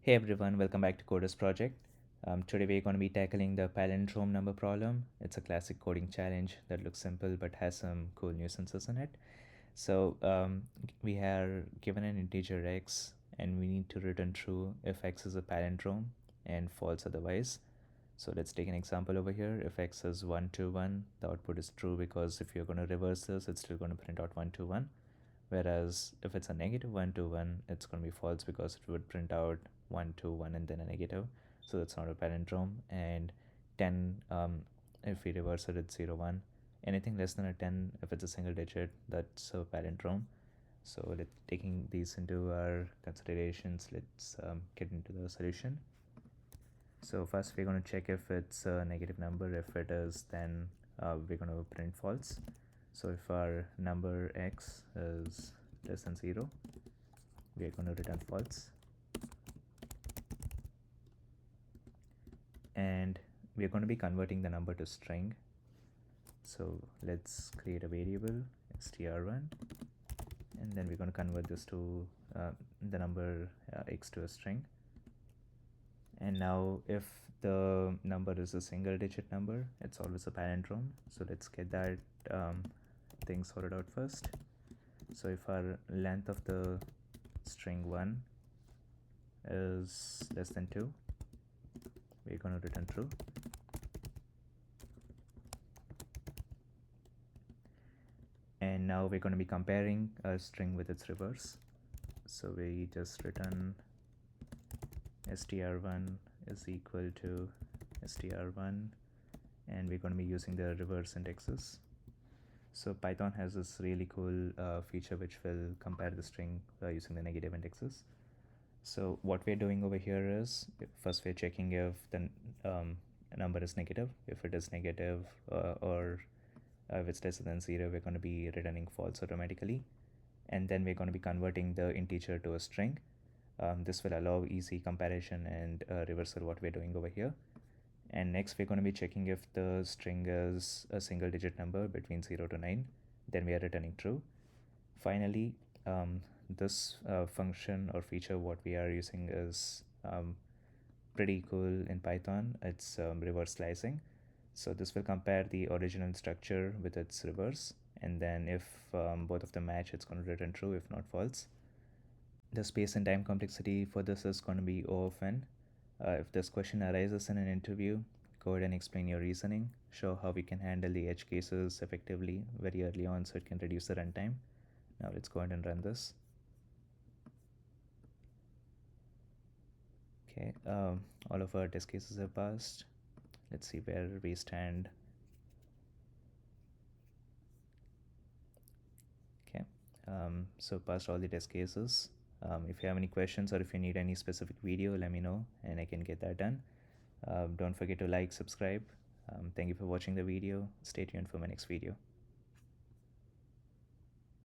Hey everyone, welcome back to Coders Project. Today we're going to be tackling the palindrome number problem. It's a classic coding challenge that looks simple but has some cool nuisances in it. So we are given an integer x and we need to return true if x is a palindrome and false otherwise. So let's take an example over here. If x is 1 to 1, the output is true because if you're going to reverse this, it's still going to print out 1 to 1. Whereas if it's a negative 1 to 1, it's going to be false because it would print out 1 to 1 and then a negative. So that's not a palindrome. And 10, if we reverse it, it's 0 1. Anything less than a 10, if it's a single digit, that's a palindrome. So taking these into our considerations, let's get into the solution. So first we're going to check if it's a negative number. If it is, then we're going to print false. So if our number x is less than 0, we are going to return false. And we are going to be converting the number to string. So let's create a variable str1, and then we're going to convert this to the number x to a string. And now if the number is a single digit number, it's always a palindrome. So let's get that thing sorted out first. So if our length of the string 1 is less than 2, we're going to return true. And now we're going to be comparing a string with its reverse. So we just return str1 is equal to str1, and we're going to be using the reverse indexes. So Python has this really cool feature which will compare the string using the negative indexes. So what we're doing over here is, first we're checking if the number is negative. If it is negative or if it's less than 0, we're going to be returning false automatically. And then we're going to be converting the integer to a string. This will allow easy comparison and reversal what we're doing over here. And next we're going to be checking if the string is a single digit number between 0 to 9, then we are returning true. Finally, this function or feature what we are using is pretty cool in Python. It's reverse slicing. So this will compare the original structure with its reverse, and then if both of them match, it's going to return true, if not false. The space and time complexity for this is going to be O of n. If this question arises in an interview, go ahead and explain your reasoning. Show how we can handle the edge cases effectively very early on so it can reduce the runtime. Now let's go ahead and run this. Okay, all of our test cases have passed. Let's see where we stand. Okay, so passed all the test cases. If you have any questions or if you need any specific video, let me know and I can get that done. Don't forget to like, subscribe. Thank you for watching the video. Stay tuned for my next video.